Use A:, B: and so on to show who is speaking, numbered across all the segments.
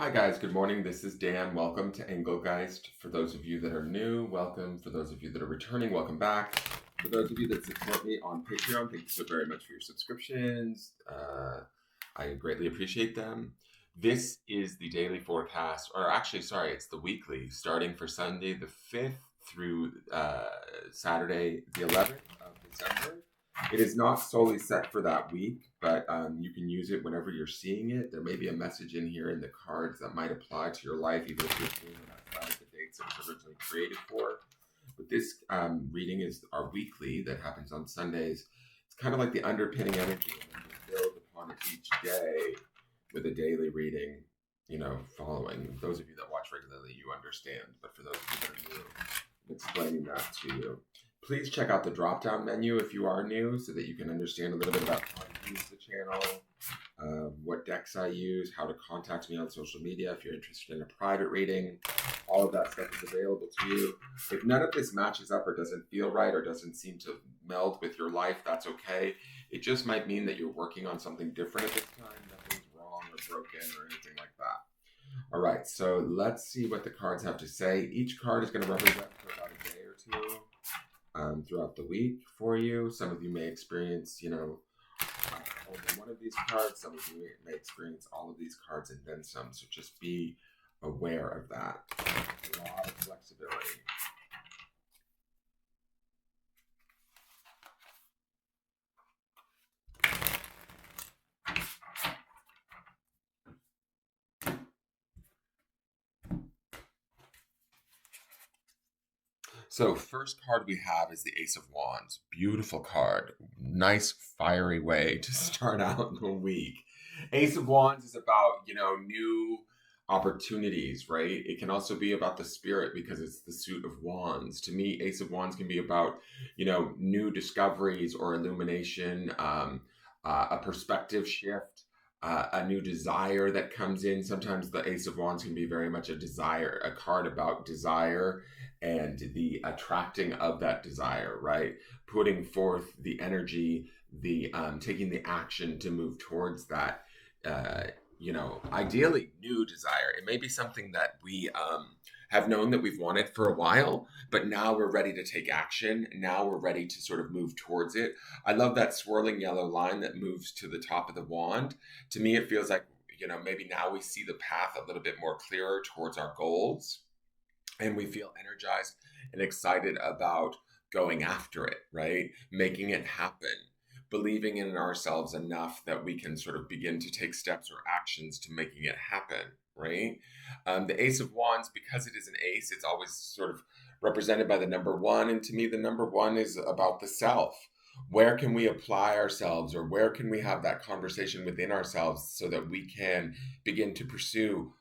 A: Hi guys, good morning. This is Dan. Welcome to Engelgeist. For those of you that are new, welcome. For those of you that are returning, welcome back. For those of you that support me on Patreon, thank you so very much for your subscriptions. I greatly appreciate them. This is the daily forecast, or actually, sorry, it's the weekly, starting for Sunday the 5th through Saturday the 11th of December. It is not solely set for that week, but you can use it whenever you're seeing it. There may be a message in here in the cards that might apply to your life, even if you're seeing it outside of the dates it was originally created for. But this reading is our weekly that happens on Sundays. It's kind of like the underpinning energy, and then you build upon it each day with a daily reading, following. Those of you that watch regularly, you understand. But for those of you that are new, I'm explaining that to you. Please check out the drop-down menu if you are new so that you can understand a little bit about how to use the channel, what decks I use, how to contact me on social media if you're interested in a private reading. All of that stuff is available to you. If none of this matches up or doesn't feel right or doesn't seem to meld with your life, that's okay. It just might mean that you're working on something different at this time. Nothing's wrong or broken or anything like that. All right, so let's see what the cards have to say. Each card is going to represent for about a day or two. Throughout the week for you. Some of you may experience, only one of these cards. Some of you may experience all of these cards and then some. So just be aware of that. A lot of flexibility. So first card we have is the Ace of Wands. Beautiful card. Nice fiery way to start out the week. Ace of Wands is about, new opportunities, right? It can also be about the spirit because it's the suit of wands. To me, Ace of Wands can be about, new discoveries or illumination, a perspective shift, a new desire that comes in. Sometimes the Ace of Wands can be very much a card about desire and the attracting of that desire, right? Putting forth the energy, the taking the action to move towards that. Ideally new desire. It may be something that we have known that we've wanted for a while, but now we're ready to take action. Now we're ready to sort of move towards it. I love that swirling yellow line that moves to the top of the wand. To me, it feels like, maybe now we see the path a little bit more clearer towards our goals and we feel energized and excited about going after it, right? Making it happen, believing in ourselves enough that we can sort of begin to take steps or actions to making it happen, right? The Ace of Wands, because it is an ace, it's always sort of represented by the number one. And to me, the number one is about the self. Where can we apply ourselves, or where can we have that conversation within ourselves so that we can begin to pursue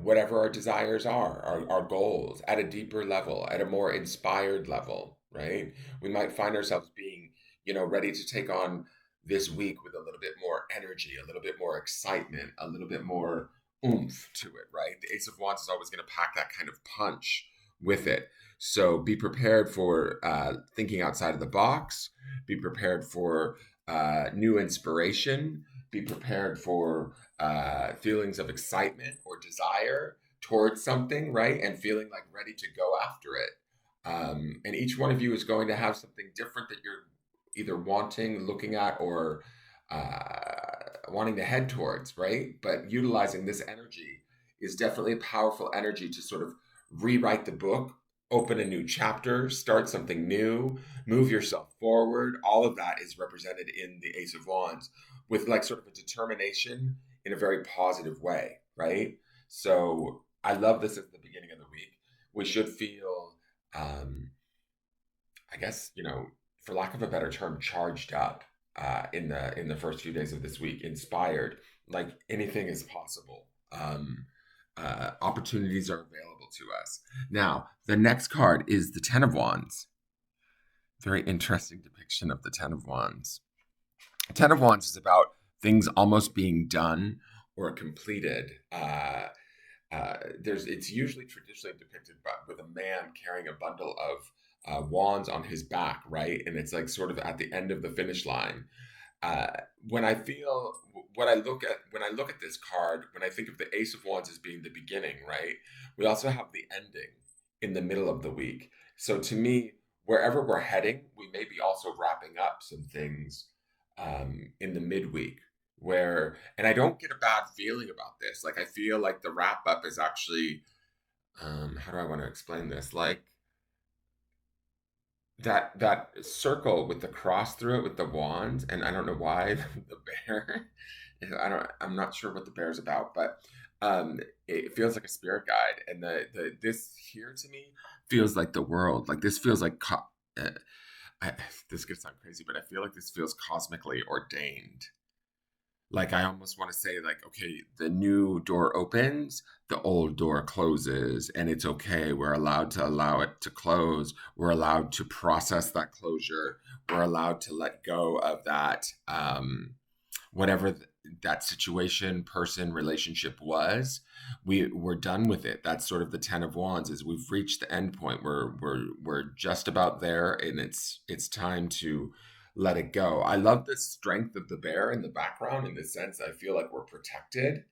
A: whatever our desires are, our goals at a deeper level, at a more inspired level, right? We might find ourselves being, ready to take on this week with a little bit more energy, a little bit more excitement, a little bit more oomph to it, right? The Ace of Wands is always going to pack that kind of punch with it. So be prepared for thinking outside of the box, be prepared for new inspiration, be prepared for feelings of excitement or desire towards something, right? And feeling like ready to go after it. And each one of you is going to have something different that you're either wanting, looking at, or wanting to head towards, right? But utilizing this energy is definitely a powerful energy to sort of rewrite the book, open a new chapter, start something new, move yourself forward. All of that is represented in the Ace of Wands with like sort of a determination in a very positive way, right? So I love this at the beginning of the week. We should feel, I guess, for lack of a better term, charged up in the first few days of this week, inspired, like anything is possible. Opportunities are available to us. Now, the next card is the Ten of Wands. Very interesting depiction of the Ten of Wands. Ten of Wands is about things almost being done or completed. It's usually traditionally depicted with a man carrying a bundle of wands on his back, right? And it's like sort of at the end of the finish line. uh, when I feel what I look at when I look at this card, when I think of the Ace of Wands as being the beginning, right? We also have the ending in the middle of the week. So to me, wherever we're heading, we may be also wrapping up some things in the midweek. And I don't get a bad feeling about this. Like I feel like the wrap up is actually, how do I want to explain this? Like that circle with the cross through it with the wand, and I don't know why the bear. I'm not sure what the bear is about, but it feels like a spirit guide, and the this here to me feels like the world. Like this feels like uh, this could sound crazy, but I feel like this feels cosmically ordained. Like I almost want to say like, okay, the new door opens, the old door closes, and it's okay. We're allowed to allow it to close. We're allowed to process that closure. We're allowed to let go of that, whatever that situation, person, relationship was. We're done with it. That's sort of the Ten of Wands. Is we've reached the end point. We're just about there, and it's time to let it go. I love the strength of the bear in the background. In the sense, I feel like we're protected,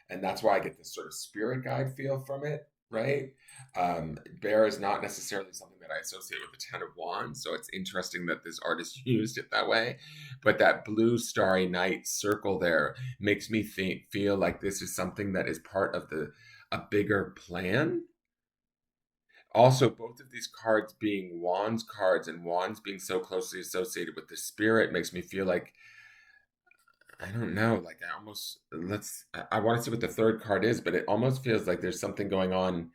A: and that's why I get this sort of spirit guide feel from it, right? Bear is not necessarily something that I associate with the Ten of Wands, so it's interesting that this artist used it that way. But that blue starry night circle there makes me feel like this is something that is part of the a bigger plan. Also, both of these cards being wands cards and wands being so closely associated with the spirit makes me feel like I don't know, like I almost I want to see what the third card is, but it almost feels like there's something going on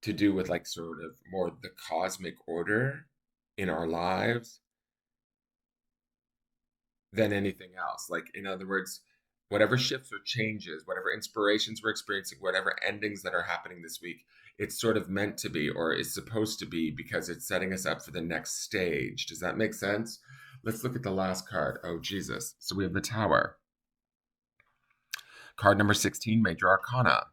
A: to do with like sort of more the cosmic order in our lives than anything else. Like in other words, whatever shifts or changes, whatever inspirations we're experiencing, whatever endings that are happening this week, it's sort of meant to be or is supposed to be because it's setting us up for the next stage. Does that make sense? Let's look at the last card. Oh, Jesus. So we have the Tower. Card number 16, Major Arcana.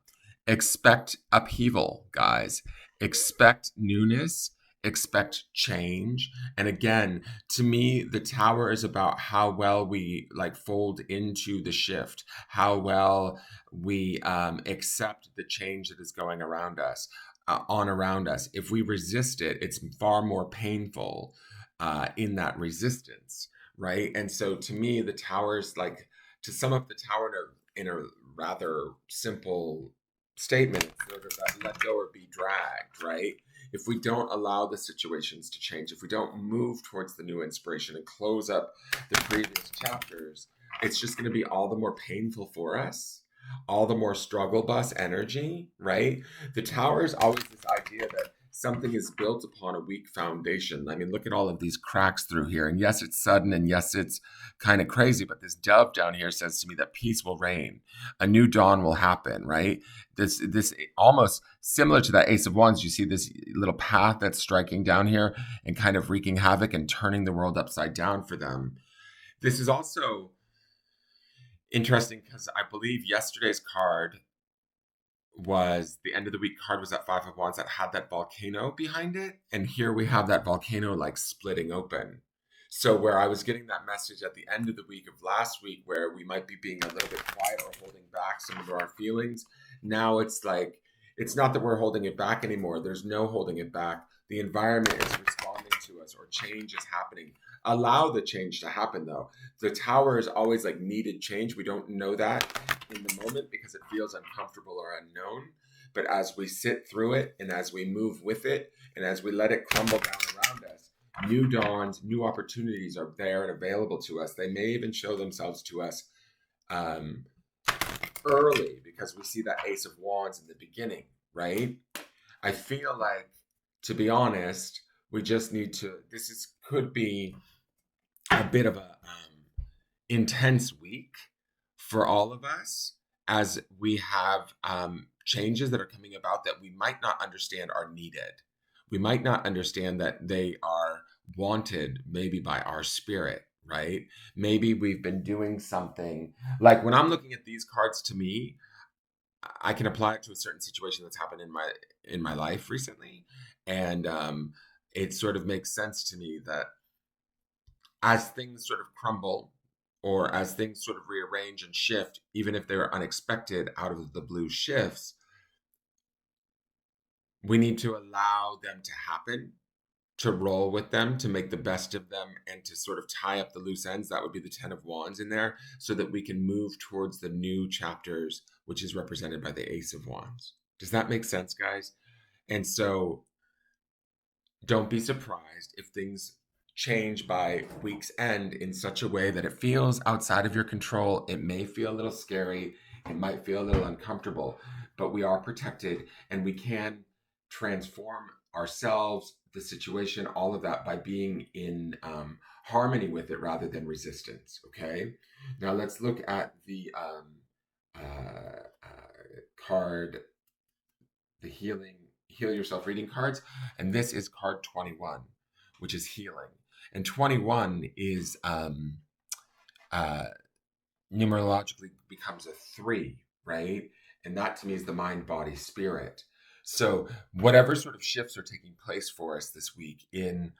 A: Expect upheaval, guys. Expect newness. Expect change. And again, to me, the Tower is about how well we like fold into the shift, how well we accept the change that is going around us, on around us. If we resist it, it's far more painful in that resistance, right? And so to me, the Tower is like, to sum up the Tower in a rather simple statement, it's sort of that let go or be dragged, right? If we don't allow the situations to change, if we don't move towards the new inspiration and close up the previous chapters, it's just going to be all the more painful for us, all the more struggle bus energy, right? The Tower is always this idea that something is built upon a weak foundation. I mean, look at all of these cracks through here. And yes, it's sudden and yes, it's kind of crazy, but this dove down here says to me that peace will reign. A new dawn will happen, right? This almost similar to that Ace of Wands. You see this little path that's striking down here and kind of wreaking havoc and turning the world upside down for them. This is also interesting because I believe yesterday's card was the end of the week card was that Five of Wands that had that volcano behind it. And here we have that volcano like splitting open. So where I was getting that message at the end of the week of last week where we might be being a little bit quiet or holding back some of our feelings, now it's like it's not that we're holding it back anymore. There's no holding it back. The environment is responding to us or change is happening. Allow the change to happen though. The Tower is always like needed change. We don't know that in the moment because it feels uncomfortable or unknown. But as we sit through it and as we move with it and as we let it crumble down around us, new dawns, new opportunities are there and available to us. They may even show themselves to us um, early because we see that Ace of Wands in the beginning, right? I feel like, to be honest, we just need to. Could be a bit of a intense week for all of us as we have changes that are coming about that we might not understand are needed. We might not understand that they are wanted maybe by our spirit, right? Maybe we've been doing something like when I'm looking at these cards to me, I can apply it to a certain situation that's happened in my life recently. And it sort of makes sense to me that as things sort of crumble or as things sort of rearrange and shift, even if they're unexpected out of the blue shifts, we need to allow them to happen, to roll with them, to make the best of them, and to sort of tie up the loose ends. That would be the 10 of Wands in there, so that we can move towards the new chapters, which is represented by the Ace of Wands. Does that make sense, guys? And so don't be surprised if things change by week's end in such a way that it feels outside of your control. It may feel a little scary, it might feel a little uncomfortable, but we are protected and we can transform ourselves, the situation, all of that by being in harmony with it rather than resistance. Okay, now let's look at the card, the heal yourself reading cards, and this is card 21, which is healing. And 21 is uh numerologically becomes a 3, right? And that to me is the mind, body, spirit. So whatever sort of shifts are taking place for us this week, in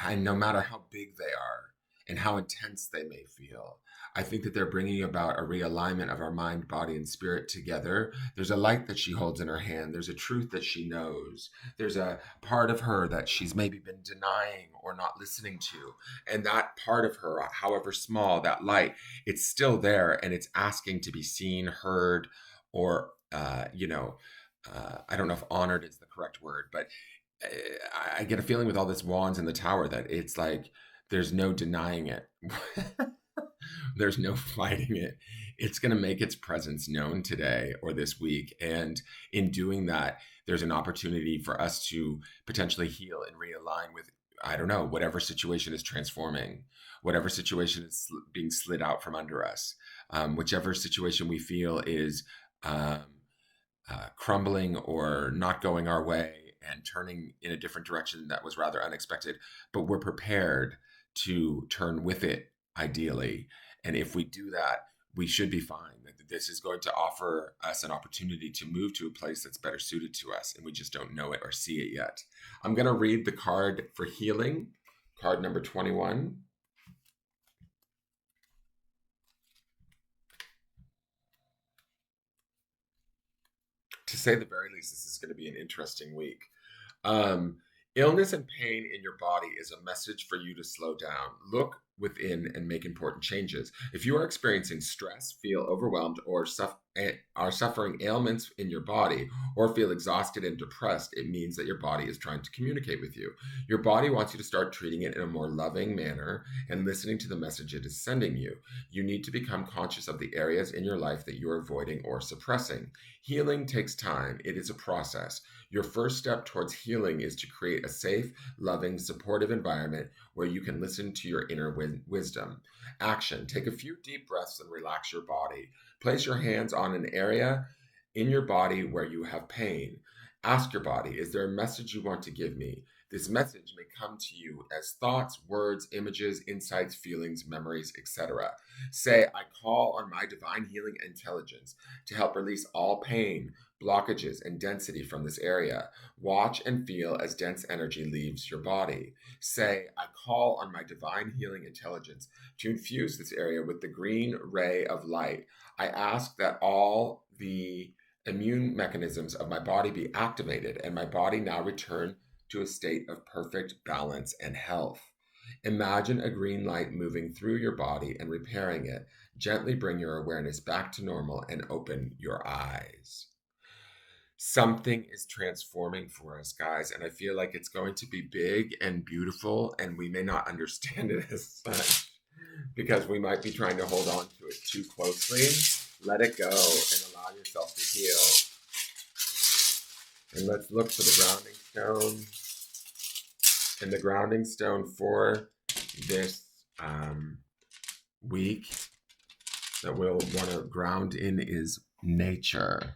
A: and no matter how big they are and how intense they may feel, I think that they're bringing about a realignment of our mind, body, and spirit together. There's a light that she holds in her hand. There's a truth that she knows. There's a part of her that she's maybe been denying or not listening to. And that part of her, however small, that light, it's still there and it's asking to be seen, heard, or, I don't know if honored is the correct word, but I get a feeling with all this wands in the tower that it's like there's no denying it. There's no fighting it. It's going to make its presence known today or this week. And in doing that, there's an opportunity for us to potentially heal and realign with, I don't know, whatever situation is transforming, whatever situation is being slid out from under us, whichever situation we feel is um, crumbling or not going our way and turning in a different direction that was rather unexpected, but we're prepared to turn with it, ideally. And if we do that, we should be fine. This is going to offer us an opportunity to move to a place that's better suited to us, and we just don't know it or see it yet. I'm going to read the card for healing, card number 21. To say the very least, this is going to be an interesting week. Um, Illness and pain in your body is a message for you to slow down, look within, and make important changes. If you are experiencing stress, feel overwhelmed, or are suffering ailments in your body, or feel exhausted and depressed, it means that your body is trying to communicate with you. Your body wants you to start treating it in a more loving manner and listening to the message it is sending you. You need to become conscious of the areas in your life that you are avoiding or suppressing. Healing takes time, it is a process. Your first step towards healing is to create a safe, loving, supportive environment where you can listen to your inner wisdom. Action. Take a few deep breaths and relax your body. Place your hands on an area in your body where you have pain. Ask your body, is there a message you want to give me? This message may come to you as thoughts, words, images, insights, feelings, memories, etc. Say, I call on my divine healing intelligence to help release all pain, blockages, and density from this area. Watch and feel as dense energy leaves your body. Say, I call on my divine healing intelligence to infuse this area with the green ray of light. I ask that all the immune mechanisms of my body be activated and my body now return to a state of perfect balance and health. Imagine a green light moving through your body and repairing it. Gently bring your awareness back to normal and open your eyes. Something is transforming for us, guys, and I feel like it's going to be big and beautiful, and we may not understand it as such because we might be trying to hold on to it too closely. Let it go and allow yourself to heal. And let's look for the grounding stone. And the grounding stone for this week that we'll want to ground in is nature.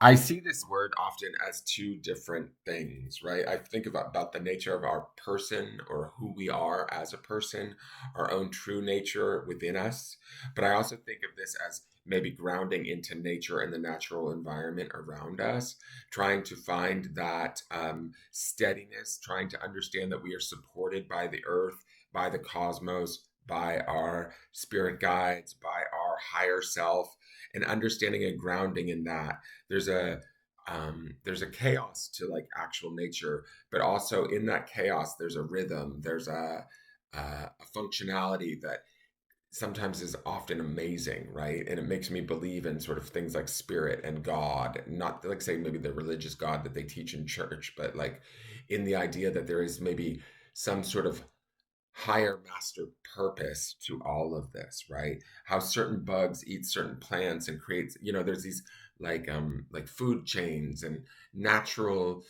A: I see this word often as two different things, right? I think about the nature of our person or who we are as a person, our own true nature within us. But I also think of this as maybe grounding into nature and the natural environment around us, trying to find that steadiness, trying to understand that we are supported by the earth, by the cosmos, by our spirit guides, by our higher self, and understanding and grounding in that. There's a there's a chaos to like actual nature, but also in that chaos, there's a rhythm, there's a functionality that sometimes is often amazing, right? And it makes me believe in sort of things like spirit and God, not like say maybe the religious God that they teach in church, but like in the idea that there is maybe some sort of higher master purpose to all of this, right? How certain bugs eat certain plants and creates, there's these like food chains and natural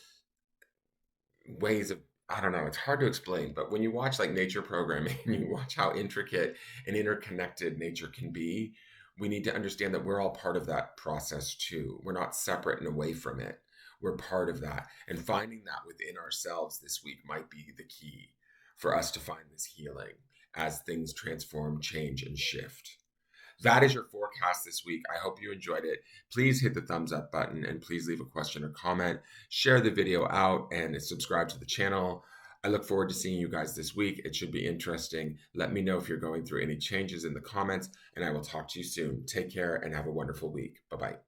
A: ways of, I don't know, it's hard to explain, but when you watch like nature programming and you watch how intricate and interconnected nature can be, we need to understand that we're all part of that process too. We're not separate and away from it. We're part of that. And finding that within ourselves this week might be the key for us to find this healing as things transform, change, and shift. That is your forecast this week. I hope you enjoyed it. Please hit the thumbs up button and please leave a question or comment. Share the video out and subscribe to the channel. I look forward to seeing you guys this week. It should be interesting. Let me know if you're going through any changes in the comments, and I will talk to you soon. Take care and have a wonderful week. Bye bye.